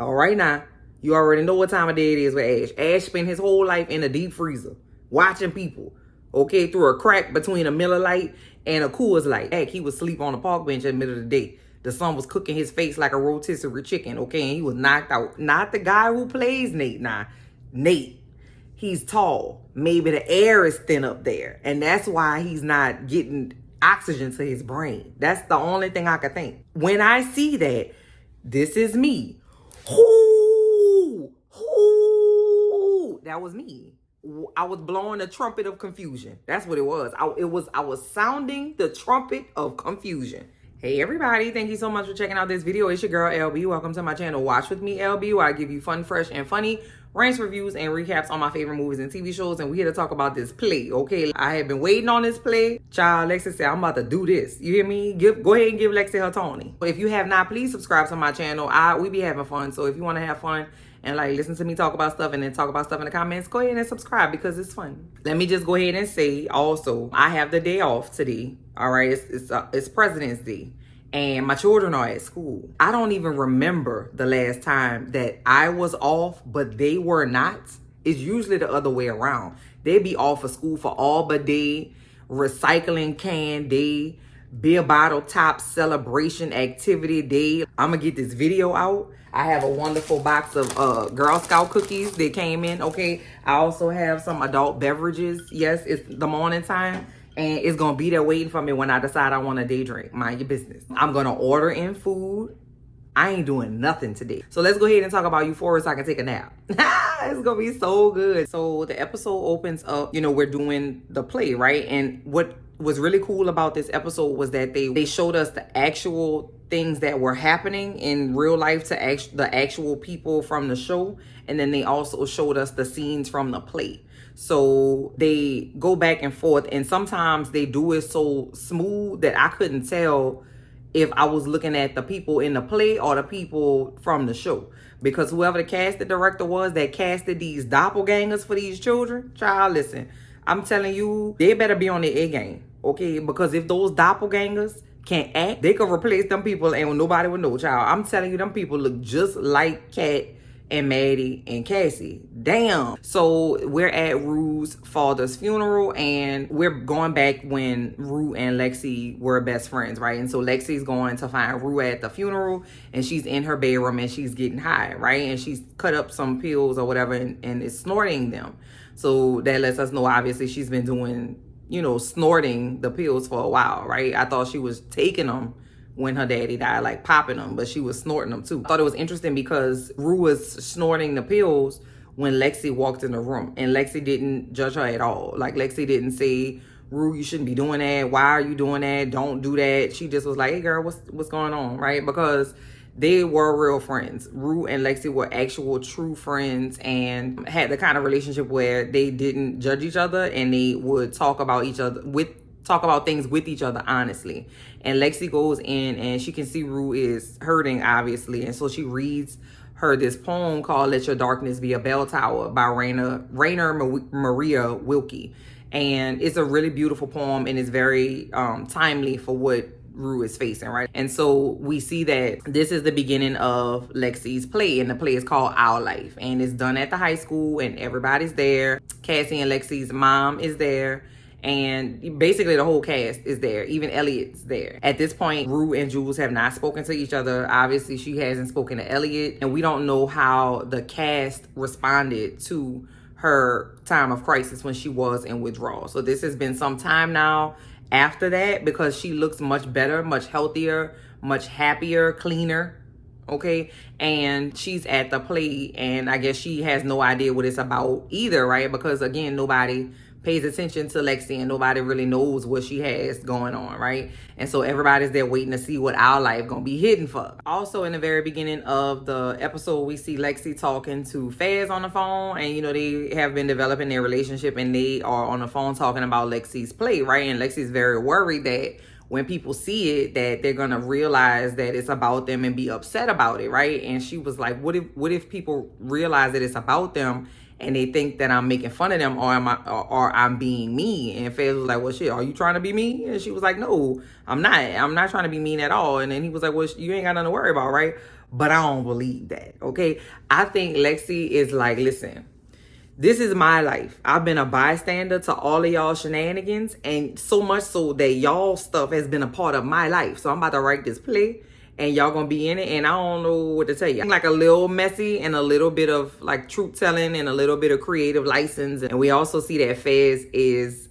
All right now, you already know what time of day it is with Ash. Ash spent his whole life in a deep freezer, watching people, okay, through a crack between a Miller Lite and a Coors Light. Heck, he would sleep on a park bench in the middle of the day. The sun was cooking his face like a rotisserie chicken, okay, and he was knocked out. Not the guy who plays Nate now. Nate, he's tall. Maybe the air is thin up there, and that's why he's not getting oxygen to his brain. That's the only thing I can think. When I see that, this is me. That was me. I was blowing the trumpet of confusion. That's what it was. I was sounding the trumpet of confusion. Hey everybody, thank you so much for checking out this video. It's your girl LB. Welcome to my channel, Watch With Me LB, where I give you fun, fresh, and funny rants, reviews, and recaps on my favorite movies and TV shows. And we're here to talk about this play, okay? I have been waiting on this play. Child, Lexi said, I'm about to do this. You hear me? Go ahead and give Lexi her Tony. But if you have not, please subscribe to my channel. We be having fun. So if you want to have fun and like listen to me talk about stuff and then talk about stuff in the comments, go ahead and subscribe because it's fun. Let me just go ahead and say also, I have the day off today. All right, it's President's Day. And my children are at school. I don't even remember the last time that I was off, but they were not. It's usually the other way around. They be off of school for all but day, recycling can day, beer bottle top celebration activity day. I'm gonna get this video out. I have a wonderful box of Girl Scout cookies that came in, okay? I also have some adult beverages. Yes, it's the morning time. And it's going to be there waiting for me when I decide I want a day drink. Mind your business. I'm going to order in food. I ain't doing nothing today. So let's go ahead and talk about Euphoria so I can take a nap. It's going to be so good. So the episode opens up, we're doing the play, right? And what was really cool about this episode was that they showed us the actual things that were happening in real life to the actual people from the show. And then they also showed us the scenes from the play. So they go back and forth, and sometimes they do it so smooth that I couldn't tell if I was looking at the people in the play or the people from the show. Because whoever the casting director was that casted these doppelgangers for these children, child, listen, I'm telling you, they better be on their A game, okay? Because if those doppelgangers can't act, they could replace them people and nobody would know, child. I'm telling you, them people look just like Kat and Maddie and Cassie. Damn. So we're at Rue's father's funeral, and we're going back when Rue and Lexi were best friends, right? And so Lexi's going to find Rue at the funeral, and she's in her bedroom and she's getting high, right? And she's cut up some pills or whatever and is snorting them. So that lets us know, obviously, she's been doing, snorting the pills for a while, right? I thought she was taking them when her daddy died, like popping them, but she was snorting them too. I thought it was interesting because Rue was snorting the pills when Lexi walked in the room, and Lexi didn't judge her at all. Like, Lexi didn't say, Rue, you shouldn't be doing that. Why are you doing that? Don't do that. She just was like, hey girl, what's going on, right? Because they were real friends. Rue and Lexi were actual true friends and had the kind of relationship where they didn't judge each other and they would talk about things with each other honestly. And Lexi goes in and she can see Rue is hurting, obviously, and so she reads her this poem called Let Your Darkness Be a Bell Tower by Rainer Maria Wilkie. And it's a really beautiful poem, and it's very timely for what Rue is facing, right? And so we see that this is the beginning of Lexi's play, and the play is called Our Life, and it's done at the high school, and everybody's there. Cassie and Lexi's mom is there, and basically the whole cast is there. Even Elliot's there. At this point, Rue and Jules have not spoken to each other. Obviously, she hasn't spoken to Elliot, and we don't know how the cast responded to her time of crisis when she was in withdrawal. So this has been some time now after that, because she looks much better, much healthier, much happier, cleaner, okay? And she's at the play, and I guess she has no idea what it's about either, right? Because again, nobody pays attention to Lexi and nobody really knows what she has going on, right? And so everybody's there waiting to see what Our Life gonna be hidden for. Also, in the very beginning of the episode, we see Lexi talking to Faz on the phone, and they have been developing their relationship, and they are on the phone talking about Lexi's play, right? And Lexi's very worried that when people see it, that they're gonna realize that it's about them and be upset about it, right? And she was like, what if people realize that it's about them and they think that I'm making fun of them, or I'm being mean. And Fez was like, well, shit, are you trying to be mean? And she was like, no, I'm not trying to be mean at all. And then he was like, well, you ain't got nothing to worry about, right? But I don't believe that, okay? I think Lexi is like, listen, this is my life. I've been a bystander to all of y'all shenanigans, and so much so that y'all stuff has been a part of my life. So I'm about to write this play, and y'all gonna be in it, and I don't know what to tell you. Like a little messy and a little bit of like truth telling and a little bit of creative license. And we also see that Fez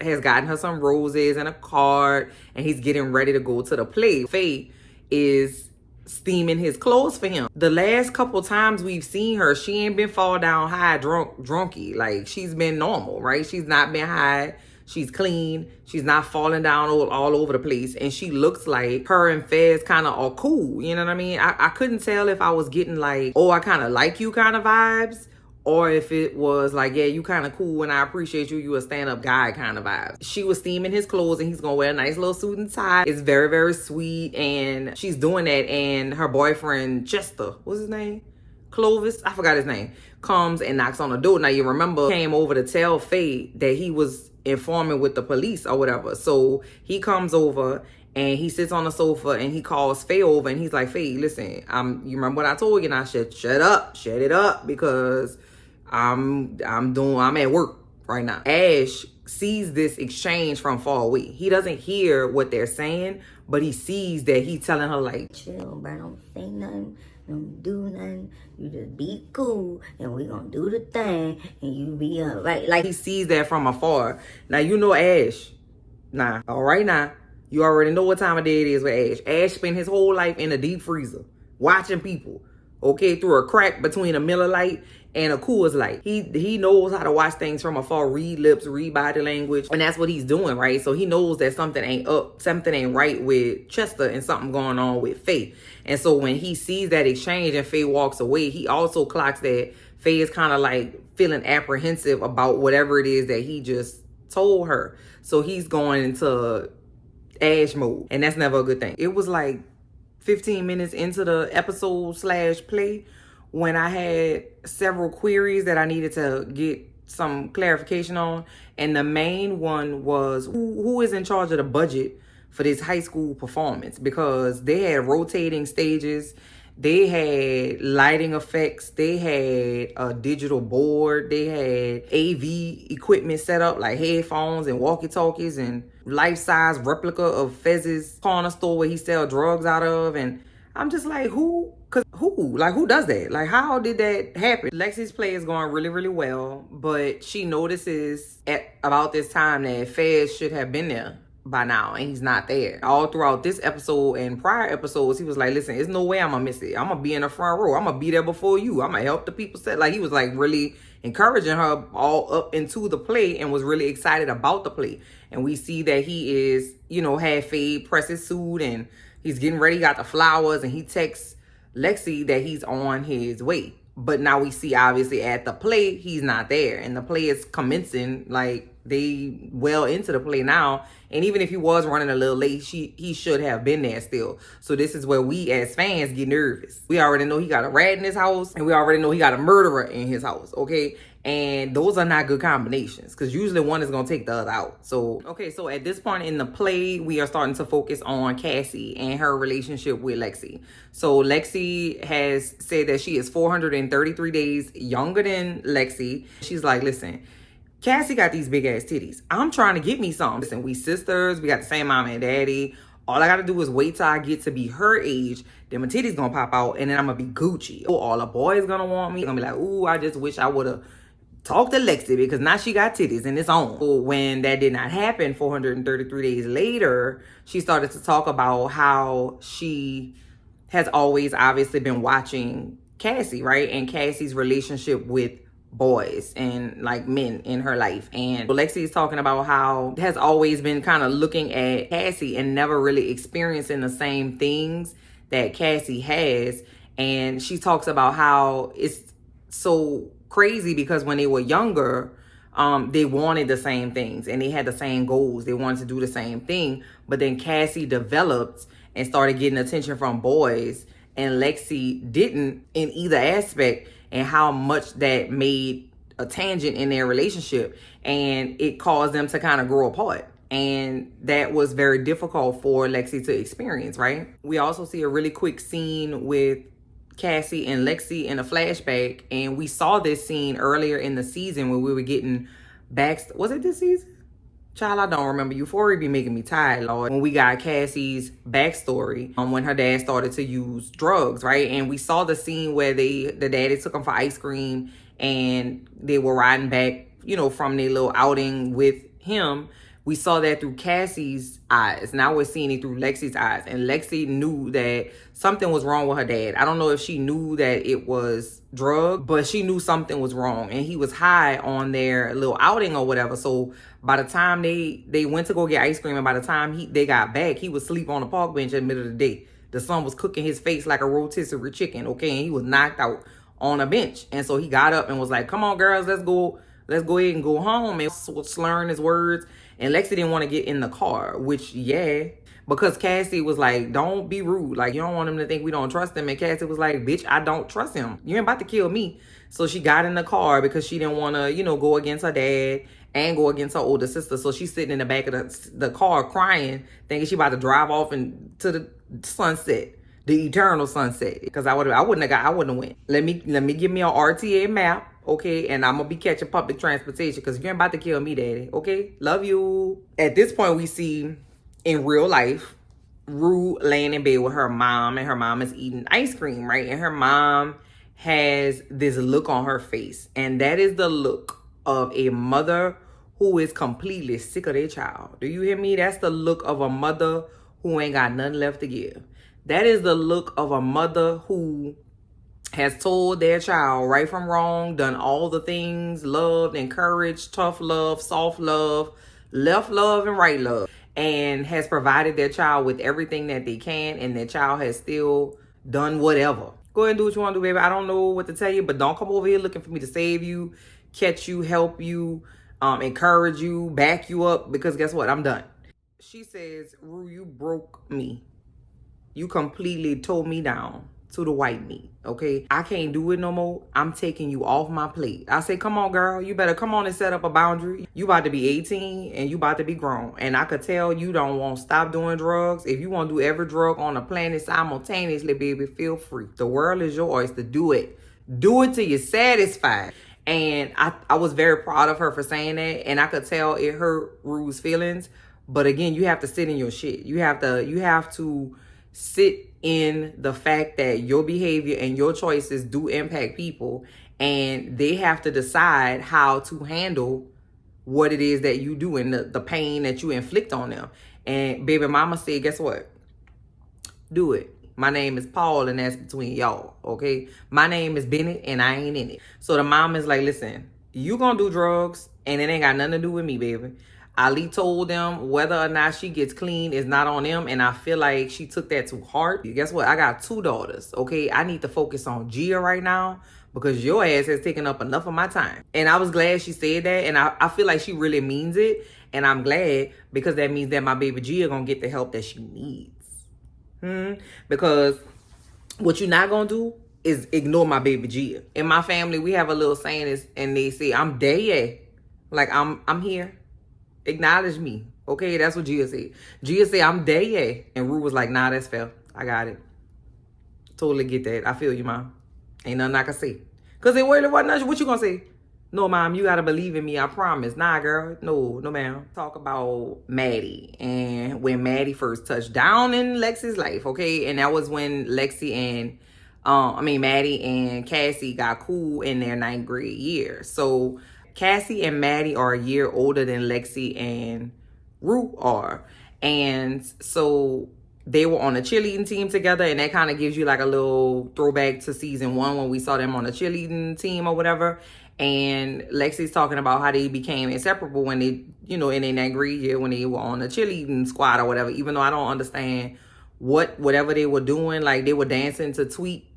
has gotten her some roses and a card, and he's getting ready to go to the play. Faye is steaming his clothes for him. The last couple times we've seen her, she ain't been fall down high drunky. Like, she's been normal, right? She's not been high. She's clean. She's not falling down all over the place. And she looks like her and Fez kind of are cool. You know what I mean? I couldn't tell if I was getting like, oh, I kind of like you kind of vibes, or if it was like, yeah, you kind of cool and I appreciate you. You a stand-up guy kind of vibe. She was steaming his clothes, and he's going to wear a nice little suit and tie. It's very, very sweet. And she's doing that. And her boyfriend, Chester, what's his name? Clovis? I forgot his name. Comes and knocks on the door. Now, you remember, came over to tell Faye that he was informing with the police or whatever. So he comes over and he sits on the sofa and he calls Faye over, and he's like, Faye, listen, you remember what I told you? And I said, shut it up, because I'm at work right now. Ash sees this exchange from far away. He doesn't hear what they're saying, but he sees that he's telling her like, chill, bro, don't say nothing, don't do nothing, you just be cool, and we gonna do the thing, and you be alright. Like, he sees that from afar. Now, you know Ash. All right now. You already know what time of day it is with Ash. Ash spent his whole life in a deep freezer, watching people, okay, through a crack between a Miller Lite and a Coors Light. He knows how to watch things from afar, read lips, read body language, and that's what he's doing, right? So he knows that something ain't right with Chester, and something going on with Faye. And so when he sees that exchange and Faye walks away, he also clocks that Faye is kind of like feeling apprehensive about whatever it is that he just told her. So he's going into Ash mode, and that's never a good thing. It was like 15 minutes into the episode / play when I had several queries that I needed to get some clarification on. And the main one was who is in charge of the budget for this high school performance, because they had rotating stages, they had lighting effects, they had a digital board, they had AV equipment set up like headphones and walkie-talkies and life-size replica of Fez's corner store where he sell drugs out of. And I'm just like, who does that? Like, how did that happen? Lexi's play is going really, really well, but she notices at about this time that Fez should have been there by now, and he's not there. All throughout this episode and prior episodes, he was like, listen, there's no way I'm gonna miss it. I'm gonna be in the front row. I'm gonna be there before you. I'm gonna help the people set. Like, he was like really encouraging her all up into the play and was really excited about the play. And we see that he is, had Faye press his suit and he's getting ready, got the flowers, and he texts Lexi that he's on his way. But now we see, obviously, at the play, he's not there. And the play is commencing, like, they well into the play now. And even if he was running a little late, he should have been there still. So this is where we, as fans, get nervous. We already know he got a rat in his house, and we already know he got a murderer in his house, okay? And those are not good combinations, because usually one is going to take the other out. So at this point in the play, we are starting to focus on Cassie and her relationship with Lexi. So Lexi has said that she is 433 days younger than Lexi. She's like, listen, Cassie got these big ass titties. I'm trying to get me some. Listen, we sisters. We got the same mom and daddy. All I got to do is wait till I get to be her age. Then my titties going to pop out, and then I'm going to be Gucci. All the boys going to want me. Going to be like, ooh, I just wish I would have talk to Lexi, because now she got titties and it's on. So when that did not happen, 433 days later, she started to talk about how she has always obviously been watching Cassie, right? And Cassie's relationship with boys and like men in her life. And Lexi is talking about how has always been kind of looking at Cassie and never really experiencing the same things that Cassie has. And she talks about how it's so crazy because when they were younger, they wanted the same things and they had the same goals. They wanted to do the same thing. But then Cassie developed and started getting attention from boys, and Lexi didn't in either aspect, and how much that made a tangent in their relationship, and it caused them to kind of grow apart. And that was very difficult for Lexi to experience, right? We also see a really quick scene with Cassie and Lexi in a flashback, and we saw this scene earlier in the season when we were getting back. Was it this season? Child, I don't remember. Euphoria be making me tired, Lord. When we got Cassie's backstory, when her dad started to use drugs, right? And we saw the scene where the daddy took them for ice cream, and they were riding back, from their little outing with him. We saw that through Cassie's eyes. Now we're seeing it through Lexi's eyes. And Lexi knew that something was wrong with her dad. I don't know if she knew that it was drug, but she knew something was wrong. And he was high on their little outing or whatever. So by the time they went to go get ice cream, and by the time they got back, he was asleep on the park bench in the middle of the day. The sun was cooking his face like a rotisserie chicken, okay? And he was knocked out on a bench. And so he got up and was like, come on, girls, let's go ahead and go home. And was slurring his words. And Lexi didn't want to get in the car, which, because Cassie was like, don't be rude. Like, you don't want him to think we don't trust him. And Cassie was like, bitch, I don't trust him. You ain't about to kill me. So she got in the car because she didn't want to, go against her dad and go against her older sister. So she's sitting in the back of the car crying, thinking she about to drive off into the sunset, the eternal sunset. Because I wouldn't have went. Let me give me an RTA map. Okay, and I'm gonna be catching public transportation because you're about to kill me, daddy. Okay, love you. At this point, we see in real life Rue laying in bed with her mom, and her mom is eating ice cream, right? And her mom has this look on her face, and that is the look of a mother who is completely sick of their child. Do you hear me? That's the look of a mother who ain't got nothing left to give. That is the look of a mother who has told their child right from wrong, done all the things, loved, encouraged, tough love, soft love, left love, and right love, and has provided their child with everything that they can, and their child has still done whatever. Go ahead and do what you want to do, baby. I don't know what to tell you, but don't come over here looking for me to save you, catch you, help you, encourage you, back you up, because guess what? I'm done. She says, Rue, you broke me. You completely tore me down to the white meat, okay? I can't do it no more. I'm taking you off my plate. I say, come on, girl. You better come on and set up a boundary. You about to be 18 and you about to be grown. And I could tell you don't want to stop doing drugs. If you want to do every drug on the planet simultaneously, baby, feel free. The world is yours to do it. Do it till you're satisfied. And I was very proud of her for saying that. And I could tell it hurt Rue's feelings. But again, you have to sit in your shit. You have to sit in the fact that your behavior and your choices do impact people, and they have to decide how to handle what it is that you do and the pain that you inflict on them. And baby mama said, guess what? Do it. My name is Paul, and that's between y'all, okay? My name is Bennett, and I ain't in it. So the mom is like, listen, you gonna do drugs, and it ain't got nothing to do with me, baby. Ali told them whether or not she gets clean is not on them, and I feel like she took that to heart. Guess what? I got 2 daughters, okay? I need to focus on Gia right now because your ass has taken up enough of my time. And I was glad she said that, and I feel like she really means it, and I'm glad because that means that my baby Gia gonna get the help that she needs. Because what you're not gonna do is ignore my baby Gia. In my family, we have a little saying, and they say, I'm there, yeah. Like, I'm here. Acknowledge me. Okay, that's what Gia said. Gia said, I'm there, yeah. And Rue was like, nah, that's fair. I got it. Totally get that. I feel you, Mom. Ain't nothing I can say. Because it really wasn't nothing. What you gonna say? No, Mom, you gotta believe in me. I promise. Nah, girl. No, ma'am. Talk about Maddie. And when Maddie first touched down in Lexi's life, okay? And that was when Maddie and Cassie got cool in their 9th grade year. So Cassie and Maddie are a year older than Lexi and Rue are. And so they were on a cheerleading team together, and that kind of gives you like a little throwback to season 1 when we saw them on a cheerleading team or whatever. And Lexi's talking about how they became inseparable when they, in their 9th grade year when they were on a cheerleading squad or whatever, even though I don't understand whatever they were doing. Like, they were dancing to Tweet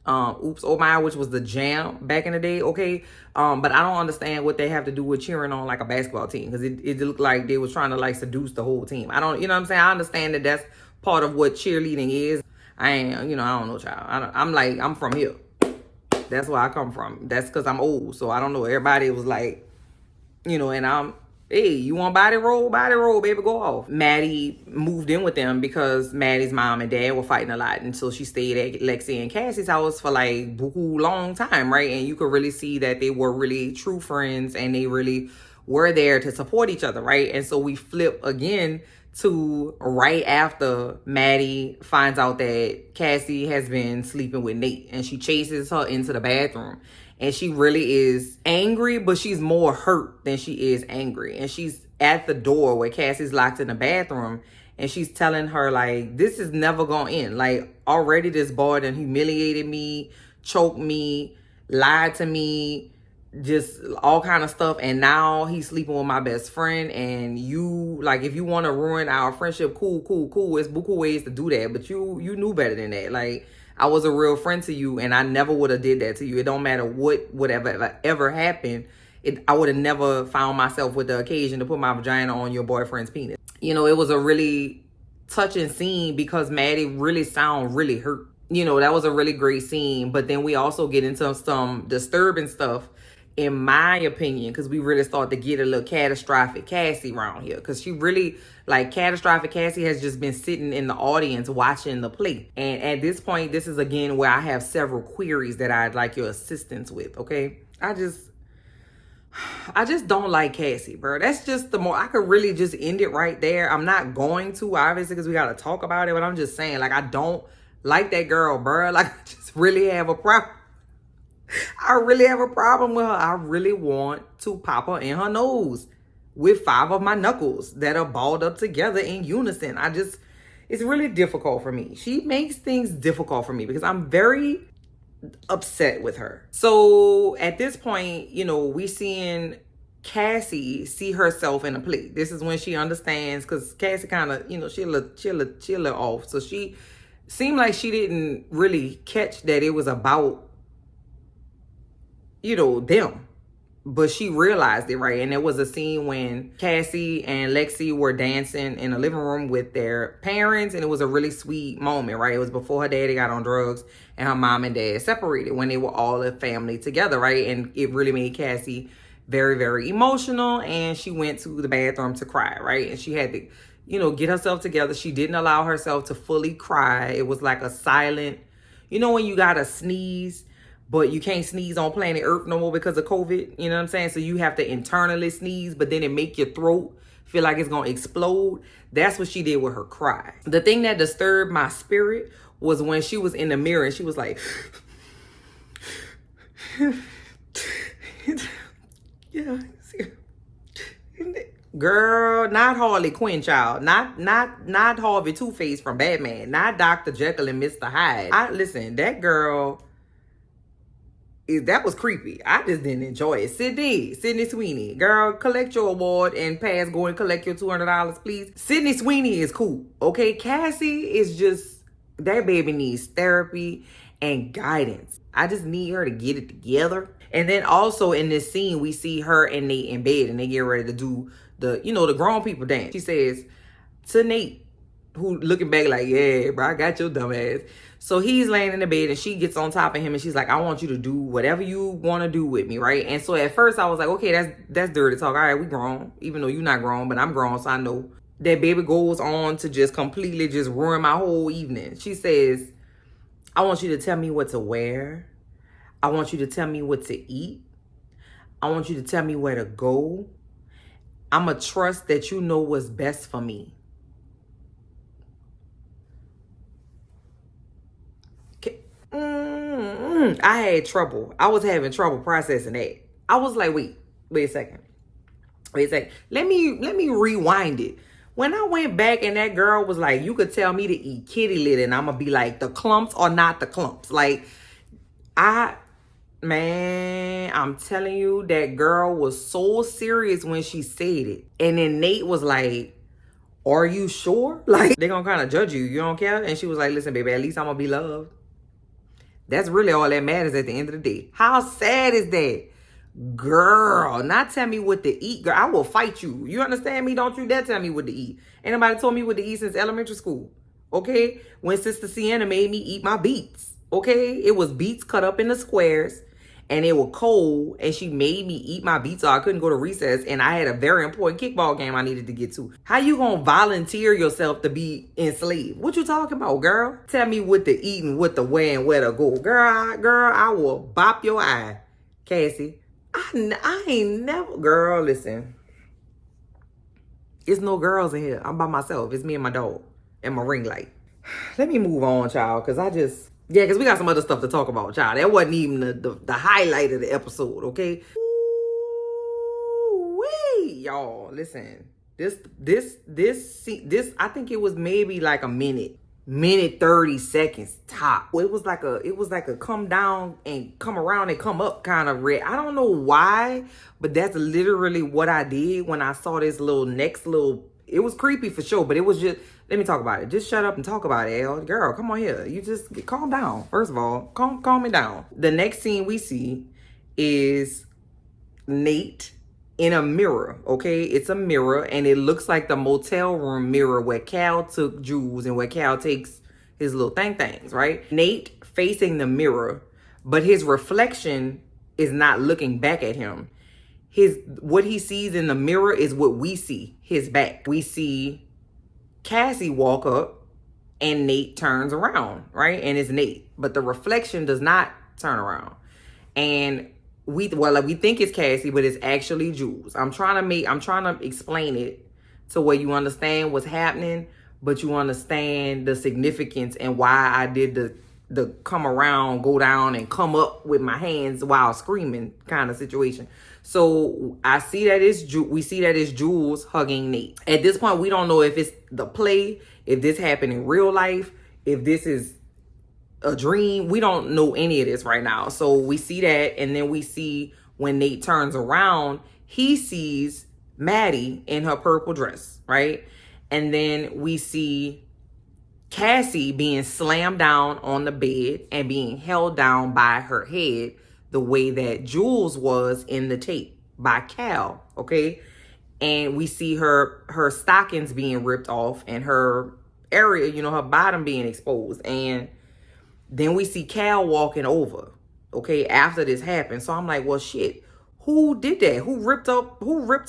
Oops Oh My, which was the jam back in the day, okay? But I don't understand what they have to do with cheering on like a basketball team, because it looked like they was trying to like seduce the whole team. I don't, you know what I'm saying? I understand that that's part of what cheerleading is. I don't know, child. I'm from here. That's where I come from. That's because I'm old. So I don't know. Everybody was like, and hey, you want body roll, baby, go off. Maddie moved in with them because Maddie's mom and dad were fighting a lot. And so she stayed at Lexi and Cassie's house for like a long time, right? And you could really see that they were really true friends and they really were there to support each other, right? And so we flip again to right after Maddie finds out that Cassie has been sleeping with Nate, and she chases her into the bathroom. And she really is angry, but she's more hurt than she is angry. And she's at the door where Cassie's locked in the bathroom. And she's telling her, like, this is never going to end. Like, already this boy done humiliated me, choked me, lied to me, just all kind of stuff. And now he's sleeping with my best friend. And you, like, if you want to ruin our friendship, cool. It's buku ways to do that. But you knew better than that. Like, I was a real friend to you, and I never would have did that to you. It don't matter what would ever happened. I would have never found myself with the occasion to put my vagina on your boyfriend's penis. It was a really touching scene because Maddie really sound really hurt. That was a really great scene. But then we also get into some disturbing stuff, in my opinion, because we really start to get a little catastrophic Cassie around here. Because she really, like, catastrophic Cassie has just been sitting in the audience watching the play. And at this point, this is again where I have several queries that I'd like your assistance with, okay? I just don't like Cassie, bro. That's just I could really just end it right there. I'm not going to, obviously, because we got to talk about it. But I'm just saying, like, I don't like that girl, bro. Like, I just really have a problem. I really have a problem with her. I really want to pop her in her nose with 5 of my knuckles that are balled up together in unison. It's really difficult for me. She makes things difficult for me because I'm very upset with her. So at this point, we seeing Cassie see herself in a play. This is when she understands, because Cassie kind of, she a little off. So she seemed like she didn't really catch that it was about them. But she realized it, right? And there was a scene when Cassie and Lexi were dancing in a living room with their parents, and it was a really sweet moment, right? It was before her daddy got on drugs and her mom and dad separated, when they were all a family together, right? And it really made Cassie very, very emotional, and she went to the bathroom to cry, right? And she had to, get herself together. She didn't allow herself to fully cry. It was like a silent, when you gotta sneeze, but you can't sneeze on planet Earth no more because of COVID. You know what I'm saying? So you have to internally sneeze, but then it make your throat feel like it's going to explode. That's what she did with her cry. The thing that disturbed my spirit was when she was in the mirror and she was like, yeah, girl, not Harley Quinn, child. Not Harvey Two-Face from Batman. Not Dr. Jekyll and Mr. Hyde. Listen, that girl, that was creepy. I just didn't enjoy it. Sydney Sweeney, girl, collect your award and go and collect your $200, please. Sydney Sweeney is cool, okay? Cassie is just, that baby needs therapy and guidance. I just need her to get it together. And then also in this scene, we see her and Nate in bed, and they get ready to do the grown people dance. She says to Nate, who looking back like, yeah, bro, I got your dumb ass. So he's laying in the bed and she gets on top of him and she's like, I want you to do whatever you want to do with me, right? And so at first I was like, okay, that's dirty talk. All right, we grown. Even though you're not grown, but I'm grown, so I know. That baby goes on to just completely just ruin my whole evening. She says, I want you to tell me what to wear. I want you to tell me what to eat. I want you to tell me where to go. I'm going to trust that you know what's best for me. I had trouble. I was having trouble processing that. I was like, wait a second. Let me rewind it. When I went back and that girl was like, you could tell me to eat kitty litter and I'm going to be like, the clumps or not the clumps. Like, man, I'm telling you, that girl was so serious when she said it. And then Nate was like, are you sure? Like, they're going to kind of judge you. You don't care? And she was like, listen, baby, at least I'm going to be loved. That's really all that matters at the end of the day. How sad is that? Girl, not tell me what to eat. Girl, I will fight you. You understand me? Don't you dare tell me what to eat. Ain't nobody told me what to eat since elementary school. Okay? When Sister Sienna made me eat my beets. Okay, it was beets cut up into squares, and they were cold, and she made me eat my beets, so I couldn't go to recess, and I had a very important kickball game I needed to get to. How you gonna volunteer yourself to be enslaved? What you talking about, girl? Tell me what to eat and what to wear and where to go. Girl, I will bop your eye, Cassie. I ain't never, girl, listen. It's no girls in here. I'm by myself. It's me and my dog and my ring light. Let me move on, child, because because we got some other stuff to talk about, child. That wasn't even the highlight of the episode, okay? Ooh-wee, y'all, listen. This, I think it was maybe like a minute 30 seconds top. It was like a come down and come around and come up kind of red. I don't know why, but that's literally what I did when I saw this it was creepy for sure, but it was just, let me talk about it. Just shut up and talk about it, Elle. Girl, come on here. You just calm down. First of all, calm me down. The next scene we see is Nate in a mirror, okay? It's a mirror, and it looks like the motel room mirror where Cal took Jules and where Cal takes his little things, right? Nate facing the mirror, but his reflection is not looking back at him. What he sees in the mirror is what we see, his back. We see Cassie walk up and Nate turns around, right? And it's Nate, but the reflection does not turn around. And we think it's Cassie, but it's actually Jules. I'm trying to explain it to where you understand what's happening, but you understand the significance and why I did the come around, go down, and come up with my hands while screaming kind of situation. So we see that it's Jules hugging Nate. At this point, we don't know if it's the play, if this happened in real life, if this is a dream. We don't know any of this right now. So we see that, and then we see when Nate turns around, he sees Maddie in her purple dress, right? And then we see Cassie being slammed down on the bed and being held down by her head the way that Jules was in the tape by Cal, okay? And we see her stockings being ripped off and her area, her bottom being exposed. And then we see Cal walking over, okay, after this happened. So I'm like, well, shit, who did that? Who ripped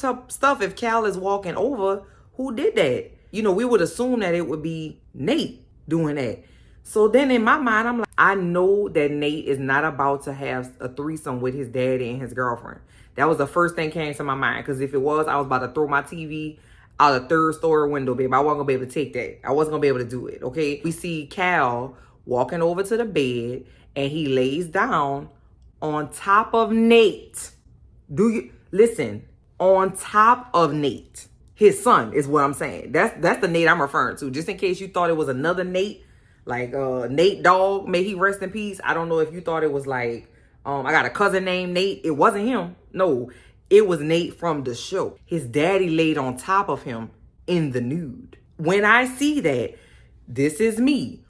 up stuff if Cal is walking over? Who did that? We would assume that it would be Nate doing that. So then in my mind, I'm like, I know that Nate is not about to have a threesome with his daddy and his girlfriend. That was the first thing came to my mind. Because if it was, I was about to throw my TV out a third-story window, babe. I wasn't going to be able to take that. I wasn't going to be able to do it, okay? We see Cal walking over to the bed, and he lays down on top of Nate. Listen, on top of Nate. His son is what I'm saying. That's the Nate I'm referring to. Just in case you thought it was another Nate, like Nate Dogg, may he rest in peace. I don't know if you thought it was like, I got a cousin named Nate. It wasn't him. No, it was Nate from the show. His daddy laid on top of him in the nude. When I see that, this is me.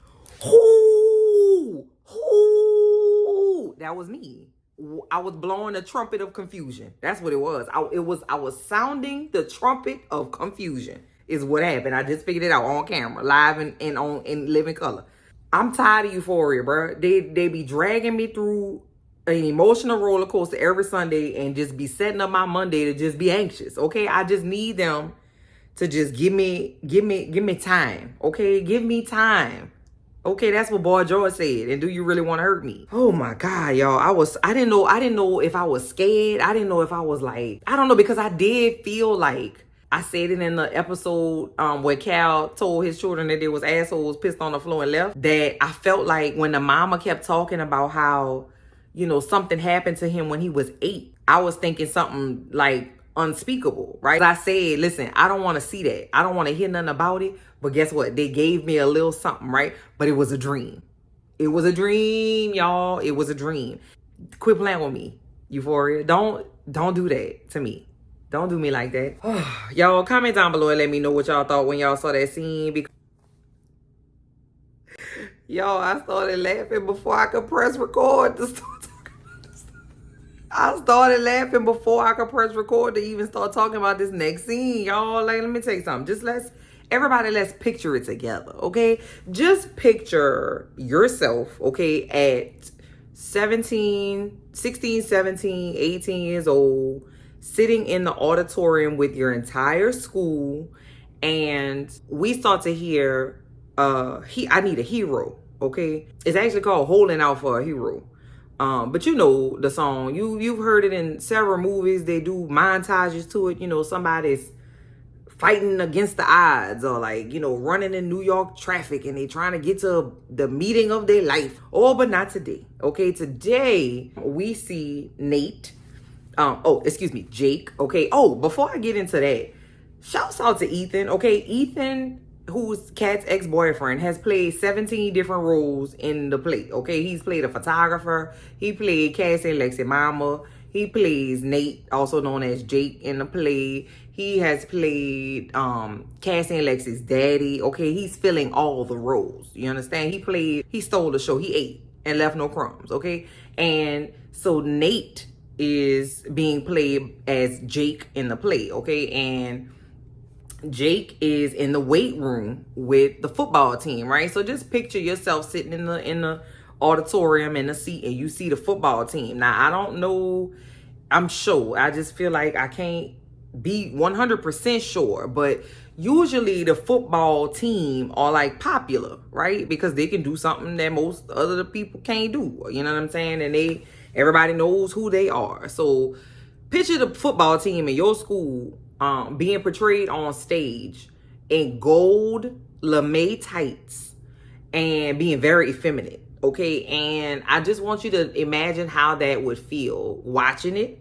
That was me. I was blowing the trumpet of confusion. That's what it was. I was sounding the trumpet of confusion is what happened. I just figured it out on camera, live and in living color. I'm tired of Euphoria, bro. They be dragging me through an emotional roller coaster every Sunday and just be setting up my Monday to just be anxious. Okay, I just need them to just give me time. Okay, give me time. Okay, that's what Boy George said. And do you really want to hurt me? Oh my God, y'all. I didn't know if I was scared. I didn't know if I was like, I don't know, because I did feel like, I said it in the episode where Cal told his children that there was assholes pissed on the floor and left, that I felt like when the mama kept talking about how, something happened to him when he was 8, I was thinking something like unspeakable, right? I said, listen, I don't want to see that. I don't want to hear nothing about it. But guess what? They gave me a little something, right? But it was a dream. It was a dream, y'all. It was a dream. Quit playing with me, Euphoria. Don't do that to me. Don't do me like that. Y'all, comment down below and let me know what y'all thought when y'all saw that scene. Because y'all, I started laughing before I could press record to start talking about this stuff. I started laughing before I could press record to even start talking about this next scene, y'all. Like, let me tell you something. Everybody, let's picture it together, okay? Just picture yourself, okay, at 17, 16, 17, 18 years old, sitting in the auditorium with your entire school, and we start to hear, I need a hero, okay? It's actually called Holding Out for a Hero. But you know the song. You've heard it in several movies. They do montages to it. You know, somebody's fighting against the odds, or like, you know, running in New York traffic and they trying to get to the meeting of their life. Oh, but not today. Okay, today we see Nate. Jake. Okay. Oh, before I get into that, shouts out to Ethan. Okay, Ethan, who's Kat's ex-boyfriend, has played 17 different roles in the play. Okay, he's played a photographer. He played Cassie and Lexi mama. He plays Nate, also known as Jake, in the play. He has played Cassie and Lexi's daddy. Okay, he's filling all the roles. You understand? He stole the show. He ate and left no crumbs. Okay, and so Nate is being played as Jake in the play. Okay, and Jake is in the weight room with the football team, right? So just picture yourself sitting in the auditorium in the seat, and you see the football team. Now, I don't know, I'm sure, I just feel like I can't be 100% sure, but usually the football team are like popular, right? Because they can do something that most other people can't do, you know what I'm saying? And everybody knows who they are. So picture the football team in your school being portrayed on stage in gold lame tights and being very effeminate, okay? And I just want you to imagine how that would feel watching it.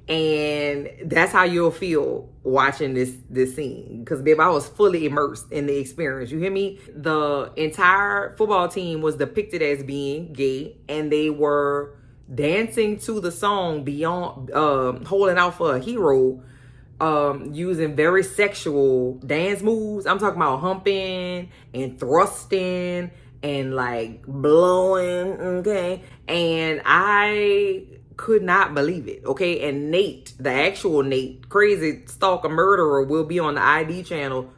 And that's how you'll feel watching this scene. Because, babe, I was fully immersed in the experience. You hear me? The entire football team was depicted as being gay, and they were dancing to the song Beyond, Holding Out for a Hero, using very sexual dance moves. I'm talking about humping and thrusting and like blowing, okay? And I could not believe it, okay? And Nate, the actual Nate, crazy stalker murderer, will be on the ID channel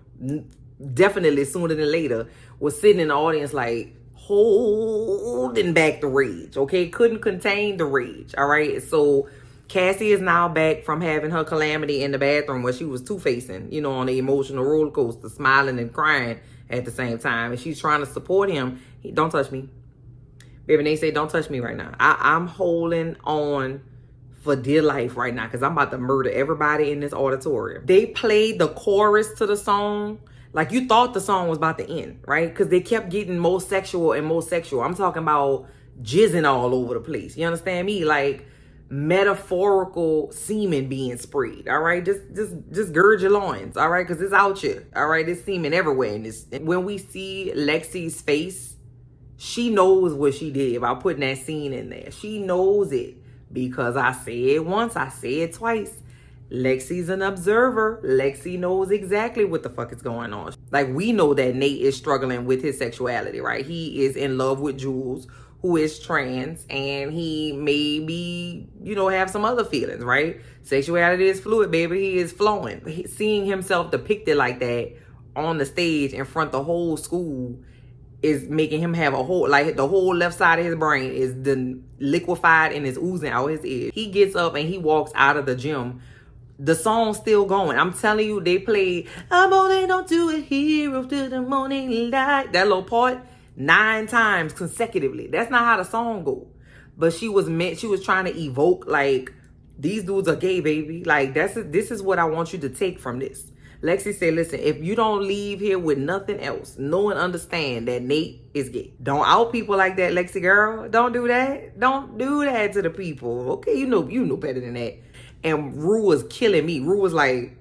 definitely sooner than later, was sitting in the audience like holding back the rage, okay? Couldn't contain the rage, all right? So Cassie is now back from having her calamity in the bathroom where she was two-facing, you know, on the emotional roller coaster, smiling and crying at the same time. And she's trying to support him. Don't touch me. Baby, they say, don't touch me right now. I'm holding on for dear life right now because I'm about to murder everybody in this auditorium. They played the chorus to the song like you thought the song was about to end, right? Because they kept getting more sexual and more sexual. I'm talking about jizzing all over the place. You understand me? Like metaphorical semen being sprayed, all right? Just gird your loins, all right? Because it's out here, all right? It's semen everywhere. When we see Lexi's face, she knows what she did by putting that scene in there. She knows it because I said it once, I said it twice. Lexi's an observer. Lexi knows exactly what the fuck is going on. Like, we know that Nate is struggling with his sexuality, right? He is in love with Jules, who is trans, and he maybe, you know, have some other feelings, right? Sexuality is fluid, baby. He is flowing. Seeing himself depicted like that on the stage in front of the whole school is making him have a whole, like the whole left side of his brain is liquefied and is oozing out his ear. He gets up and he walks out of the gym. The song's still going. I'm telling you, they played I'm holding on to a hero to the morning light. That little part 9 times consecutively. That's not how the song go. But she was trying to evoke like, these dudes are gay, baby. Like, this is what I want you to take from this. Lexi said, listen, if you don't leave here with nothing else, know and understand that Nate is gay. Don't out people like that, Lexi girl. Don't do that. Don't do that to the people. Okay, you know better than that. And Rue was killing me. Rue was like,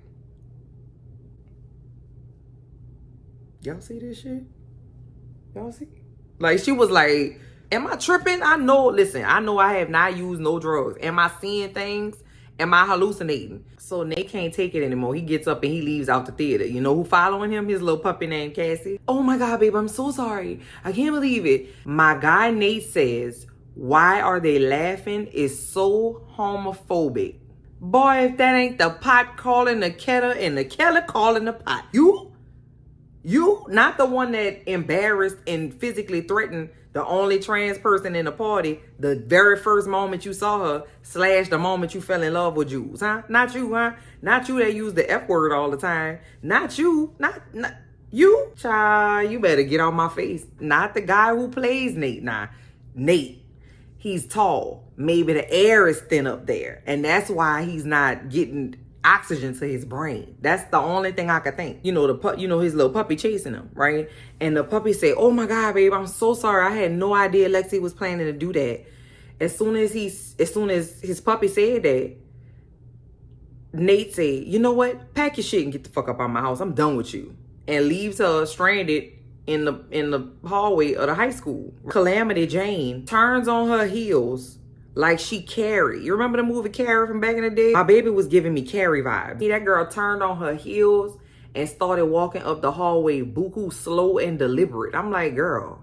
y'all see this shit? Y'all see? Like, she was like, am I tripping? I know I have not used no drugs. Am I seeing things? Am I hallucinating? So Nate can't take it anymore. He gets up and he leaves out the theater. You know who following him? His little puppy named Cassie. Oh my God, babe, I'm so sorry. I can't believe it. My guy Nate says, why are they laughing is so homophobic. Boy, if that ain't the pot calling the kettle and the kettle calling the pot. You? You, not the one that embarrassed and physically threatened the only trans person in the party the very first moment you saw her, / the moment you fell in love with Jules, huh? Not you, huh? Not you that use the F word all the time. Not you. Not you. Child, you better get on my face. Not the guy who plays Nate. Nah, Nate, he's tall. Maybe the air is thin up there. And that's why he's not getting oxygen to his brain. That's the only thing I could think. You know, his little puppy chasing him, right? And the puppy say, "Oh my God, babe, I'm so sorry. I had no idea Lexi was planning to do that." As soon as his puppy said that, Nate said, "You know what? Pack your shit and get the fuck up out my house. I'm done with you." And leaves her stranded in the hallway of the high school. Calamity Jane turns on her heels like she Carrie. You remember the movie Carrie from back in the day? My baby was giving me Carrie vibes. That girl turned on her heels and started walking up the hallway buku slow and deliberate. I'm like, girl,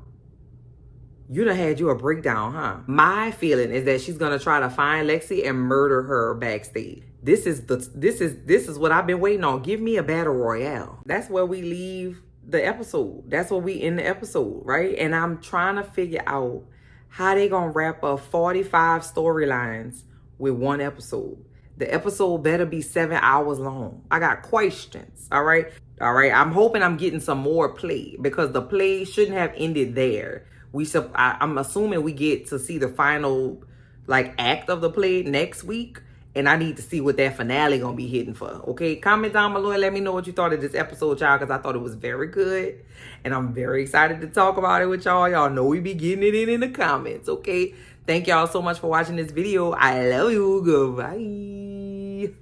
you done had you a breakdown, huh? My feeling is that she's gonna try to find Lexi and murder her backstage. This is what I've been waiting on. Give me a battle royale. That's where we leave the episode. That's where we end the episode, right? And I'm trying to figure out how they gonna wrap up 45 storylines with one episode. The episode better be 7 hours long. I got questions, all right? I'm hoping I'm getting some more play because the play shouldn't have ended there. I'm assuming we get to see the final act of the play next week. And I need to see what that finale gonna be hitting for. Okay, comment down below and let me know what you thought of this episode, y'all, because I thought it was very good. And I'm very excited to talk about it with y'all. Y'all know we be getting it in the comments, okay? Thank y'all so much for watching this video. I love you. Goodbye.